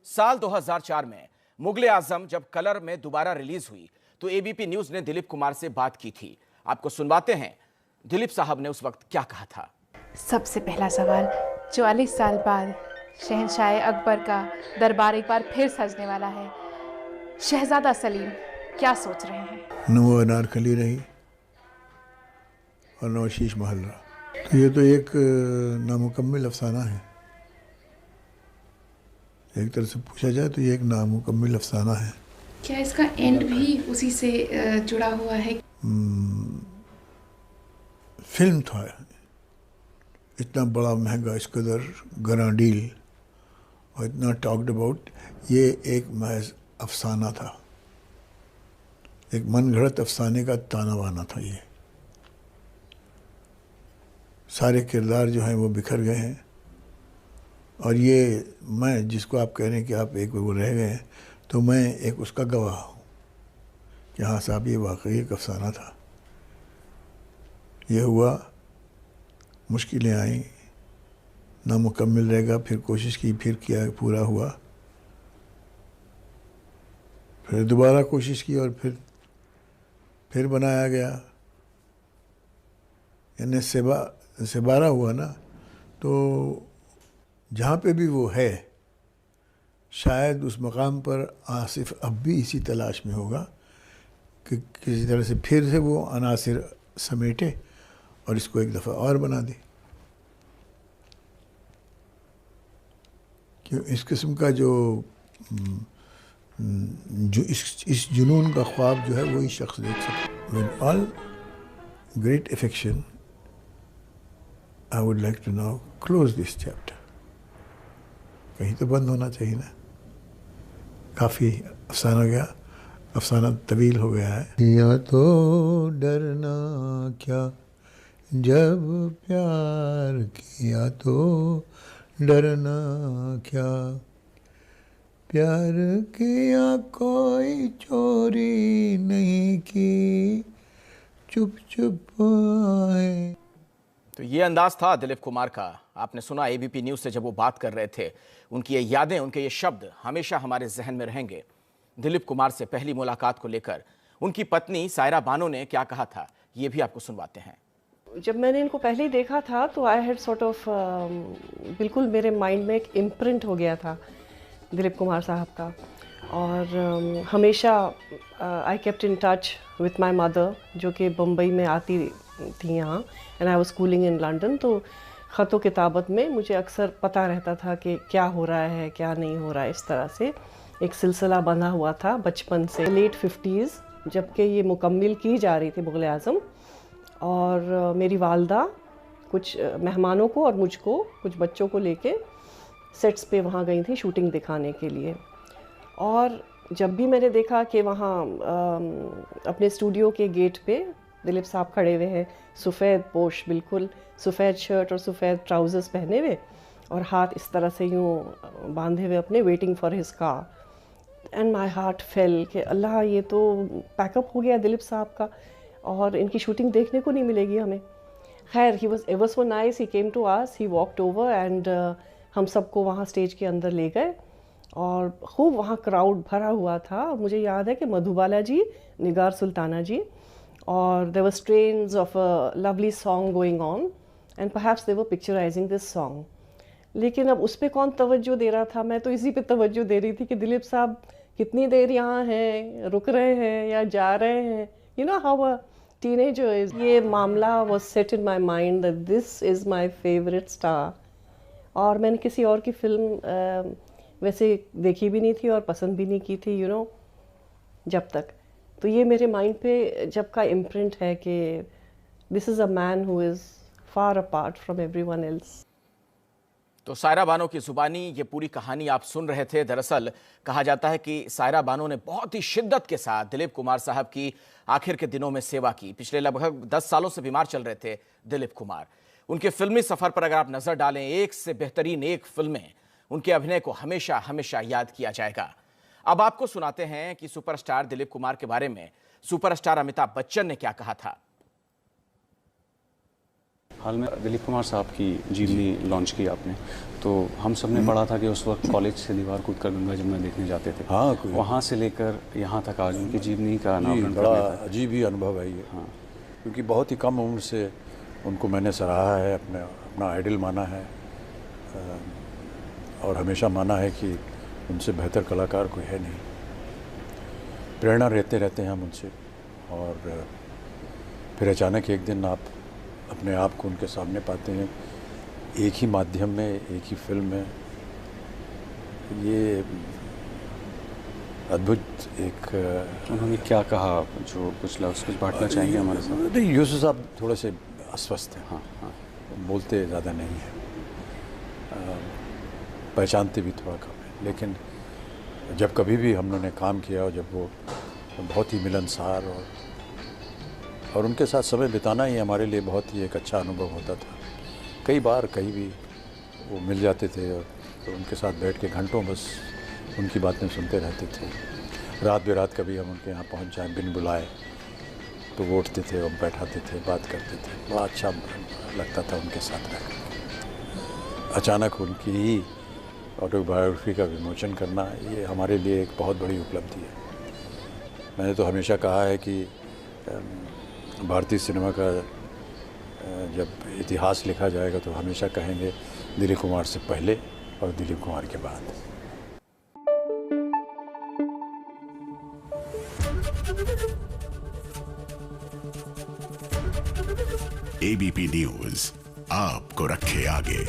साल 2004 में मुगले आजम जब कलर में दोबारा रिलीज हुई तो एबीपी न्यूज ने दिलीप कुमार से बात की थी। आपको सुनवाते हैं दिलीप साहब ने उस वक्त क्या कहा था। सबसे पहला सवाल, 44 साल बाद शहंशाह अकबर का दरबार एक बार फिर सजने वाला है। शहजादा सलीम क्या सोच रहे हैं? न वो अनारकली रही और न शीश महल रहा। तो ये तो एक नामुकम्मिल अफसाना है। एक तरह से पूछा जाए तो ये एक नामुकम्मिल अफसाना है। क्या इसका एंड भी उसी से जुड़ा हुआ है? फिल्म था, इतना बड़ा महंगा, इस कदर ग्रां डील और इतना टॉक्ड अबाउट, ये एक महज अफसाना था, एक मनगढ़ंत अफसाने का ताना बाना था। ये सारे किरदार जो हैं वो बिखर गए हैं और ये मैं जिसको आप कह रहे हैं कि आप एक वो रह गए हैं, तो मैं एक उसका गवाह हूँ कि हाँ साहब ये वाकई एक अफसाना था। ये हुआ, मुश्किलें आईं, नामुकम्मिल रहेगा, फिर कोशिश की, फिर किया, पूरा हुआ, फिर दोबारा कोशिश की और फिर बनाया गया। यानी सेबारा हुआ ना। तो जहाँ पे भी वो है, शायद उस मकाम पर आसिफ अब भी इसी तलाश में होगा कि किसी तरह से फिर से वो अनासिर समेटे और इसको एक दफ़ा और बना दे। क्यों इस किस्म का जो इस जुनून का ख्वाब जो है वही शख्स देख सकता। With all great affection I would like to now close this chapter. कहीं तो बंद होना चाहिए ना। काफ़ी अफसाना गया, अफसाना तवील हो गया है। या तो डरना क्या जब प्यार किया, तो डरना क्या, प्यार किया कोई चोरी नहीं की, चुप चुप आए। तो ये अंदाज था दिलीप कुमार का। आपने सुना एबीपी न्यूज से जब वो बात कर रहे थे। उनकी ये यादें, उनके ये शब्द हमेशा हमारे जहन में रहेंगे। दिलीप कुमार से पहली मुलाकात को लेकर उनकी पत्नी सायरा बानो ने क्या कहा था, ये भी आपको सुनवाते हैं। जब मैंने इनको पहले ही देखा था तो आई हैड सॉर्ट ऑफ बिल्कुल मेरे माइंड में एक इम्प्रिंट हो गया था दिलीप कुमार साहब का। और हमेशा I kept in touch with my mother, जो कि बम्बई में आती थी यहाँ, and I was schooling in London. तो ख़त किताबत में मुझे अक्सर पता रहता था कि क्या हो रहा है, क्या नहीं हो रहा है। इस तरह से एक सिलसिला बना हुआ था बचपन से। लेट 50s जबकि ये मुकम्मिल की जा रही थी मुग़ल आज़म, और मेरी वालदा कुछ मेहमानों को और मुझको, कुछ बच्चों को लेके सेट्स पे वहाँ गई थी शूटिंग दिखाने के लिए। और जब भी मैंने देखा कि वहाँ अपने स्टूडियो के गेट पे दिलीप साहब खड़े हुए हैं, सफ़ेद पोश, बिल्कुल सफ़ेद शर्ट और सफ़ेद ट्राउज़र्स पहने हुए, और हाथ इस तरह से यूँ बांधे हुए अपने, waiting for his car. And my heart fail कि अल्लाह, ये तो पैकअप हो गया दिलीप साहब का और इनकी शूटिंग देखने को नहीं मिलेगी हमें। खैर, he was ever so nice, he came to us, he walked over and हम सबको वहाँ स्टेज के अंदर ले गए और खूब वहाँ क्राउड भरा हुआ था। मुझे याद है कि मधुबाला जी, निगार सुल्ताना जी, और there were strains of a lovely song going on and perhaps they were picturising this song. लेकिन अब उस पर कौन तवज्जो दे रहा था? मैं तो इसी पे तवज्जो दे रही थी कि दिलीप साहब कितनी देर यहाँ हैं, रुक रहे हैं या जा रहे हैं। You know how a teenager is. ये मामला was set in my mind that this is my favorite star. और मैंने किसी और की फिल्म वैसे देखी भी नहीं थी और पसंद भी नहीं की थी, you know, जब तक। तो ये मेरे माइंड पे जब का इम्प्रिंट है कि this is a man who is far apart from everyone else. तो सायरा बानो की जुबानी ये पूरी कहानी आप सुन रहे थे। दरअसल कहा जाता है कि सायरा बानो ने बहुत ही शिद्दत के साथ दिलीप कुमार साहब की आखिर के दिनों में सेवा की। पिछले लगभग 10 सालों से बीमार चल रहे थे दिलीप कुमार। उनके फिल्मी सफर पर अगर आप नजर डालें, एक से बेहतरीन एक फिल्में, उनके अभिनय को हमेशा हमेशा याद किया जाएगा। अब आपको सुनाते हैं कि सुपरस्टार दिलीप कुमार के बारे में सुपरस्टार अमिताभ बच्चन ने क्या कहा था। हाल में दिलीप कुमार साहब की जीवनी लॉन्च की आपने, तो हम सब ने पढ़ा था कि उस वक्त कॉलेज से दीवार कूदकर गंगा जमुना देखने जाते थे। हाँ, वहाँ से लेकर यहाँ तक आज उनकी जीवनी का जी, अनावरण बड़ा करने तक। अजीब ही अनुभव है ये। हाँ, क्योंकि बहुत ही कम उम्र से उनको मैंने सराहा है, अपना आइडल माना है, और हमेशा माना है कि उनसे बेहतर कलाकार कोई है नहीं। प्रेरणा लेते रहते हैं हम उनसे, और फिर अचानक एक दिन आप अपने आप को उनके सामने पाते हैं, एक ही माध्यम में, एक ही फिल्म में। ये अद्भुत एक उन्होंने क्या कहा, जो कुछ लफ्ज़ कुछ बांटना चाहेंगे हमारे साथ? नहीं, यूसुफ साहब थोड़े से अस्वस्थ हैं। हाँ हाँ, बोलते ज़्यादा नहीं हैं, पहचानते भी थोड़ा कम है, लेकिन जब कभी भी हम लोगों ने काम किया और जब वो बहुत ही मिलनसार और उनके साथ समय बिताना ही हमारे लिए बहुत ही एक अच्छा अनुभव होता था। कई बार कहीं भी वो मिल जाते थे और तो उनके साथ बैठ के घंटों बस उनकी बातें सुनते रहते थे। रात बेरात कभी हम उनके यहाँ पहुँच जाएँ बिन बुलाए तो वो उठते थे और बैठाते थे, बात करते थे। बड़ा अच्छा लगता था उनके साथ रहकर। अचानक उनकी ही ऑटोबायोग्राफी का विमोचन करना, ये हमारे लिए एक बहुत बड़ी उपलब्धि है। मैंने तो हमेशा कहा है कि भारतीय सिनेमा का जब इतिहास लिखा जाएगा तो हमेशा कहेंगे दिलीप कुमार से पहले और दिलीप कुमार के बाद। एबीपी न्यूज़ आपको रखे आगे।